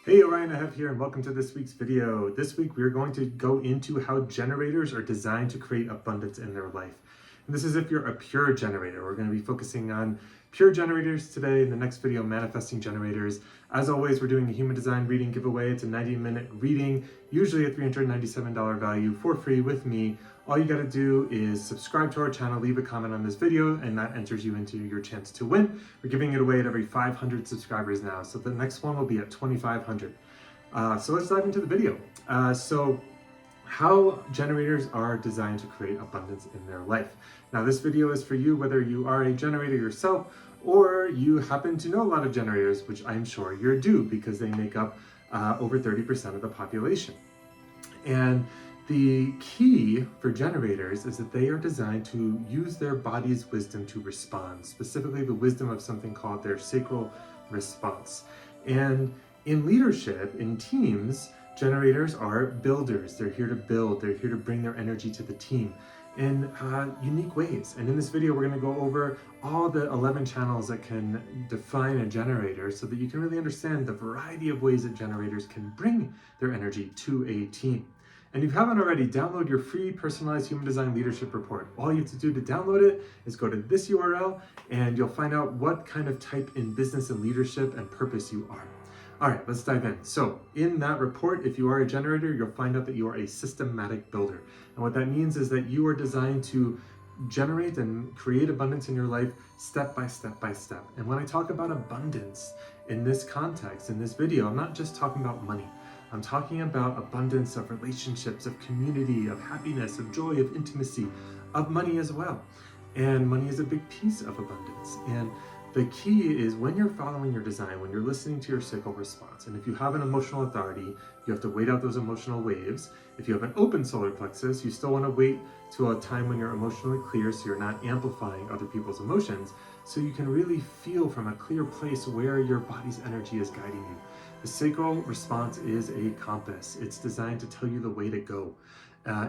Hey, Orion I have here, and welcome to this week's video. This week we're going to go into how generators are designed to create abundance in their life. And this is if you're a pure generator. We're going to be focusing on pure generators today. In the next video, manifesting generators. As always, we're doing a human design reading giveaway. It's a 90-minute reading, usually a $397 value for free with me. All you got to do is subscribe to our channel, leave a comment on this video, and that enters you into your chance to win. We're giving it away at every 500 subscribers now, so the next one will be at 2,500. So let's dive into the video. So how generators are designed to create abundance in their life. Now this video is for you whether you are a generator yourself or you happen to know a lot of generators, which I'm sure you're due because they make up over 30% of the population. And the key for generators is that they are designed to use their body's wisdom to respond, specifically the wisdom of something called their sacral response. And in leadership, in teams, generators are builders. They're here to build. They're here to bring their energy to the team in unique ways. And in this video, we're going to go over all the 11 channels that can define a generator so that you can really understand the variety of ways that generators can bring their energy to a team. And if you haven't already, download your free personalized human design leadership report. All you have to do to download it is go to this URL and you'll find out what kind of type in business and leadership and purpose you are. All right, let's dive in. So in that report, if you are a generator, you'll find out that you are a systematic builder. And what that means is that you are designed to generate and create abundance in your life step by step by step. And when I talk about abundance in this context, in this video, I'm not just talking about money. I'm talking about abundance of relationships, of community, of happiness, of joy, of intimacy, of money as well. And money is a big piece of abundance. And the key is when you're following your design, when you're listening to your sacral response, and if you have an emotional authority, you have to wait out those emotional waves. If you have an open solar plexus, you still want to wait to a time when you're emotionally clear so you're not amplifying other people's emotions, so you can really feel from a clear place where your body's energy is guiding you. The sacral response is a compass. It's designed to tell you the way to go.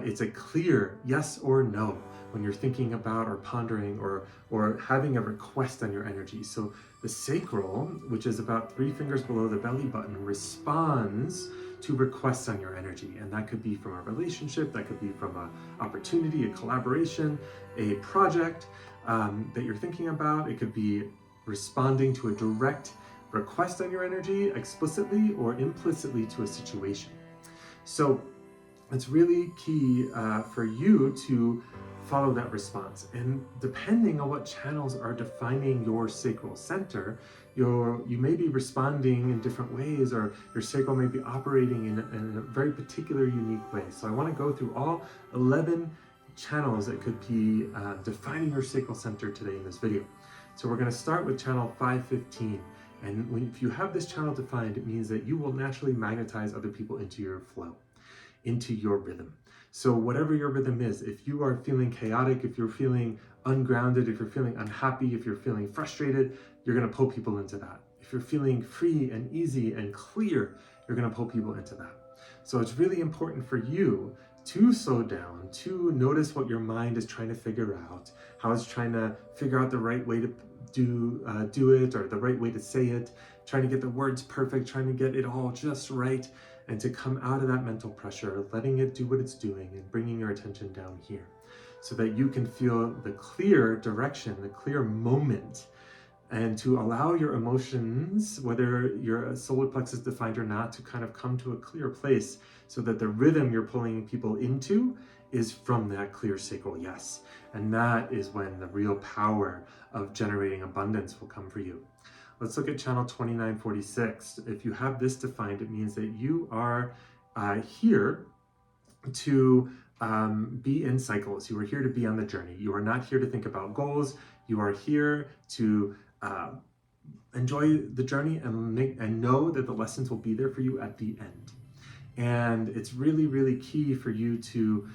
It's a clear yes or no when you're thinking about or pondering or having a request on your energy. So the sacral, which is about 3 fingers below the belly button, responds to requests on your energy. And that could be from a relationship, that could be from an opportunity, a collaboration, a project that you're thinking about. It could be responding to a direct request on your energy explicitly or implicitly to a situation. So it's really key for you to follow that response. And depending on what channels are defining your sacral center, you may be responding in different ways, or your sacral may be operating in a very particular, unique way. So I want to go through all 11 channels that could be defining your sacral center today in this video. So we're going to start with channel 515. And if you have this channel defined, it means that you will naturally magnetize other people into your flow, into your rhythm. So whatever your rhythm is, if you are feeling chaotic, if you're feeling ungrounded, if you're feeling unhappy, if you're feeling frustrated, you're going to pull people into that. If you're feeling free and easy and clear, you're going to pull people into that. So it's really important for you to slow down, to notice what your mind is trying to figure out, how it's trying to figure out the right way to do it, or the right way to say it, trying to get the words perfect, trying to get it all just right, and to come out of that mental pressure, letting it do what it's doing and bringing your attention down here so that you can feel the clear direction, the clear moment, and to allow your emotions, whether your solar plexus defined or not, to kind of come to a clear place so that the rhythm you're pulling people into is from that clear sacral yes. And that is when the real power of generating abundance will come for you. Let's look at channel 2946. If you have this defined, it means that you are here to be in cycles. You are here to be on the journey. You are not here to think about goals. You are here to enjoy the journey and know that the lessons will be there for you at the end. And it's really, really key for you to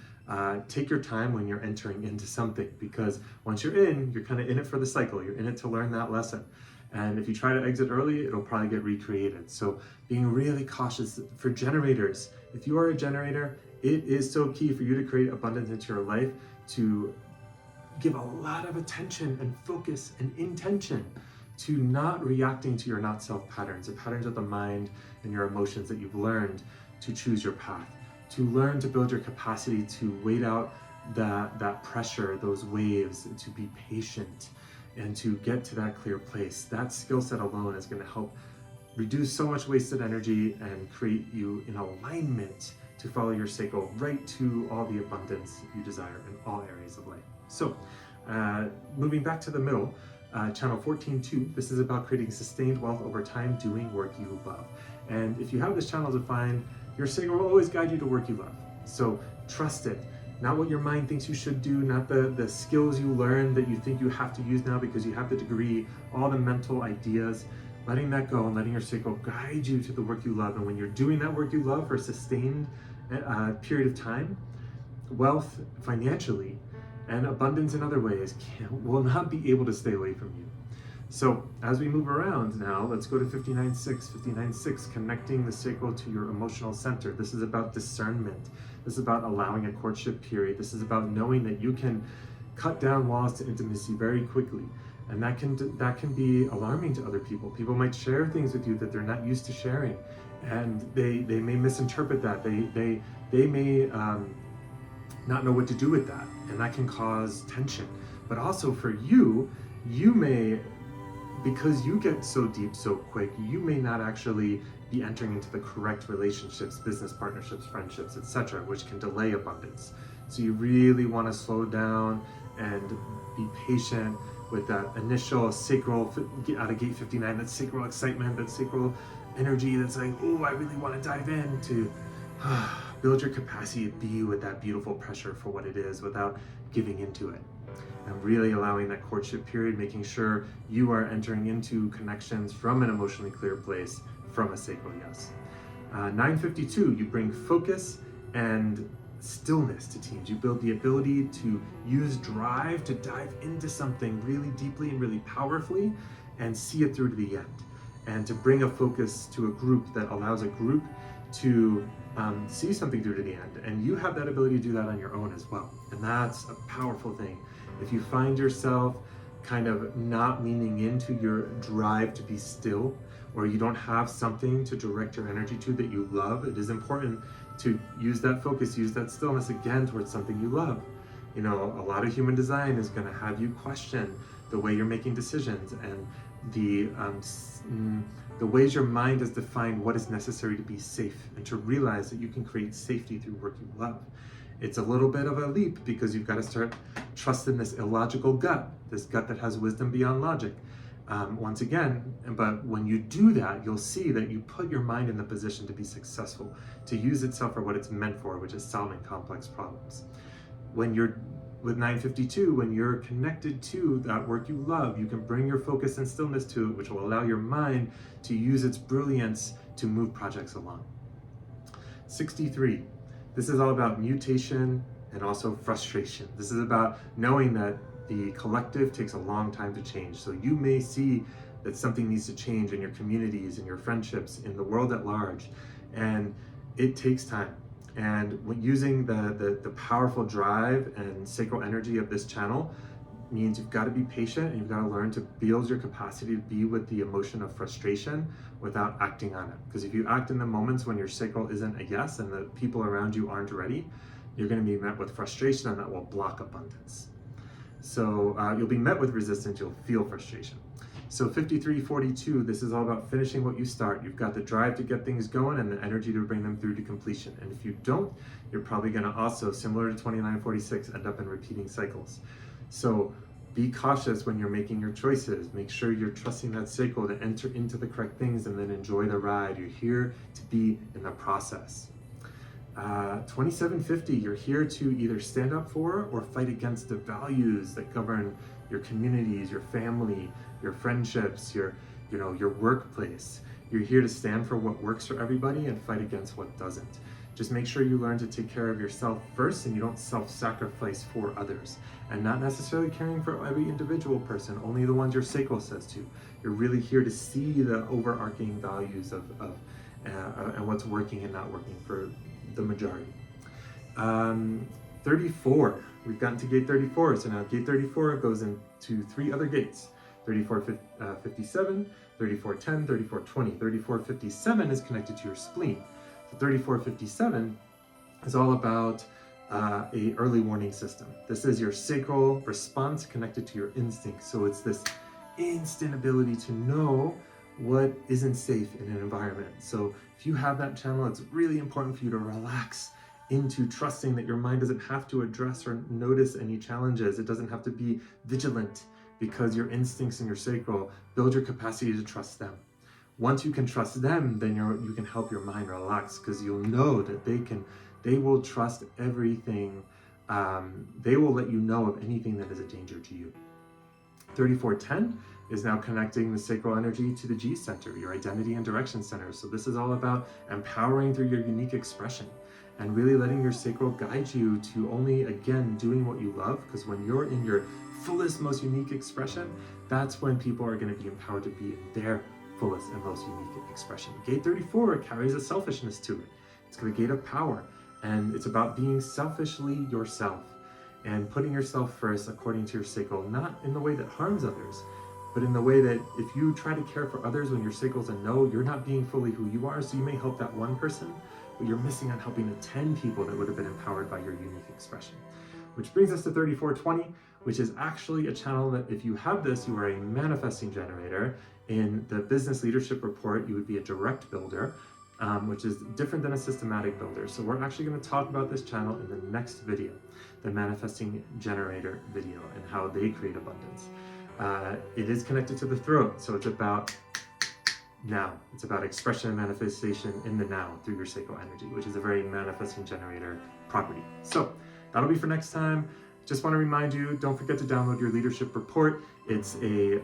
take your time when you're entering into something, because once you're kind of in it for the cycle. You're in it to learn that lesson. And if you try to exit early, it'll probably get recreated. So being really cautious for generators. If you are a generator, it is so key for you to create abundance into your life, to give a lot of attention and focus and intention to not reacting to your not self patterns, the patterns of the mind and your emotions that you've learned to choose your path, to learn to build your capacity to wait out that pressure, those waves, and to be patient and to get to that clear place. That skill set alone is going to help reduce so much wasted energy and create you in alignment to follow your sacral right to all the abundance you desire in all areas of life. So moving back to the middle, channel 14.2, this is about creating sustained wealth over time doing work you love. And if you have this channel defined, your sacral will always guide you to work you love. So trust it. Not what your mind thinks you should do, not the skills you learn that you think you have to use now because you have the degree, all the mental ideas. Letting that go and letting your sacral guide you to the work you love. And when you're doing that work you love for a sustained period of time, wealth financially and abundance in other ways will not be able to stay away from you. So as we move around now, let's go to 59.6. 59.6, connecting the sacral to your emotional center. This is about discernment. This is about allowing a courtship period. This is about knowing that you can cut down walls to intimacy very quickly. And that can be alarming to other people. People might share things with you that they're not used to sharing. And they may misinterpret that. They may not know what to do with that. And that can cause tension. But also for you may, because you get so deep so quick, you may not actually be entering into the correct relationships, business partnerships, friendships, etc., which can delay abundance. So you really want to slow down and be patient with that initial sacral, out of gate 59, that sacral excitement, that sacral energy that's like, oh, I really want to dive in, to build your capacity to be with that beautiful pressure for what it is without giving into it. And really allowing that courtship period, making sure you are entering into connections from an emotionally clear place, from a sacral yes. 9.52, you bring focus and stillness to teams. You build the ability to use drive to dive into something really deeply and really powerfully and see it through to the end. And to bring a focus to a group that allows a group to see something through to the end. And you have that ability to do that on your own as well. And that's a powerful thing. If you find yourself kind of not leaning into your drive to be still, or you don't have something to direct your energy to that you love, it is important to use that focus, use that stillness again towards something you love. You know, a lot of human design is going to have you question the way you're making decisions and the ways your mind has defined what is necessary to be safe, and to realize that you can create safety through work you love. It's a little bit of a leap because you've got to start trusting this illogical gut, this gut that has wisdom beyond logic. Once again, but when you do that, you'll see that you put your mind in the position to be successful, to use itself for what it's meant for, which is solving complex problems. When you're with 9.52, when you're connected to that work you love, you can bring your focus and stillness to it, which will allow your mind to use its brilliance to move projects along. 63, this is all about mutation and also frustration. This is about knowing that the collective takes a long time to change. So you may see that something needs to change in your communities, in your friendships, in the world at large, and it takes time. And when using the powerful drive and sacral energy of this channel means you've got to be patient, and you've got to learn to build your capacity to be with the emotion of frustration without acting on it. Because if you act in the moments when your sacral isn't a yes and the people around you aren't ready, you're going to be met with frustration, and that will block abundance. So you'll be met with resistance, you'll feel frustration. So 53.42, this is all about finishing what you start. You've got the drive to get things going and the energy to bring them through to completion. And if you don't, you're probably going to also, similar to 29.46, end up in repeating cycles. So be cautious when you're making your choices. Make sure you're trusting that sacral to enter into the correct things and then enjoy the ride. You're here to be in the process. 27.50, you're here to either stand up for or fight against the values that govern your communities, your family, your friendships, your workplace. You're here to stand for what works for everybody and fight against what doesn't. Just make sure you learn to take care of yourself first, and you don't self-sacrifice for others. And not necessarily caring for every individual person, only the ones your sacral says to. You're really here to see the overarching values of and what's working and not working for the majority. 34, we've gotten to gate 34. So now gate 34 goes into 3 other gates. 3457, 3410, 3420. 3457 is connected to your spleen. So 3457 is all about a early warning system. This is your sacral response connected to your instinct. So it's this instant ability to know what isn't safe in an environment. So if you have that channel, it's really important for you to relax into trusting that your mind doesn't have to address or notice any challenges. It doesn't have to be vigilant, because your instincts and your sacral build your capacity to trust them. Once you can trust them, then you can help your mind relax, because you'll know that they will trust everything. They will let you know of anything that is a danger to you. 3410 is now connecting the sacral energy to the G center, your identity and direction center. So this is all about empowering through your unique expression and really letting your sacral guide you to only, again, doing what you love. Because when you're in your fullest, most unique expression, that's when people are going to be empowered to be in their fullest and most unique expression. Gate 34 carries a selfishness to it. It's the gate of power, and it's about being selfishly yourself and putting yourself first according to your sacral, not in the way that harms others, but in the way that if you try to care for others when your sacral's a no, you're not being fully who you are. So you may help that one person, but you're missing on helping the 10 people that would have been empowered by your unique expression. Which brings us to 3420, which is actually a channel that if you have this, you are a manifesting generator. In the business leadership report, you would be a direct builder, which is different than a systematic builder. So we're actually going to talk about this channel in the next video, the manifesting generator video, and how they create abundance. It is connected to the throat, so it's about now. It's about expression and manifestation in the now through your sacral energy, which is a very manifesting generator property. So that'll be for next time. Just want to remind you, don't forget to download your leadership report. It's a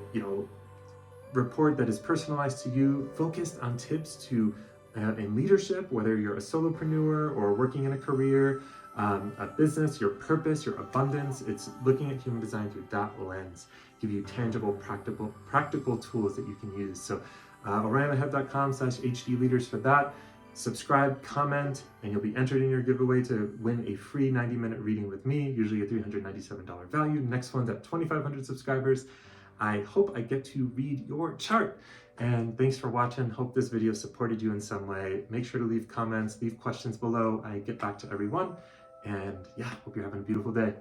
report that is personalized to you, focused on tips to in leadership, whether you're a solopreneur or working in a career, a business, your purpose, your abundance. It's looking at human design through that lens, give you tangible, practical tools that you can use. So orionthehead.com/HD leaders for that. Subscribe, comment, and you'll be entered in your giveaway to win a free 90-minute reading with me, usually a $397 value. Next one's at 2,500 subscribers. I hope I get to read your chart. And thanks for watching. Hope this video supported you in some way. Make sure to leave comments, leave questions below. I get back to everyone. And yeah, hope you're having a beautiful day.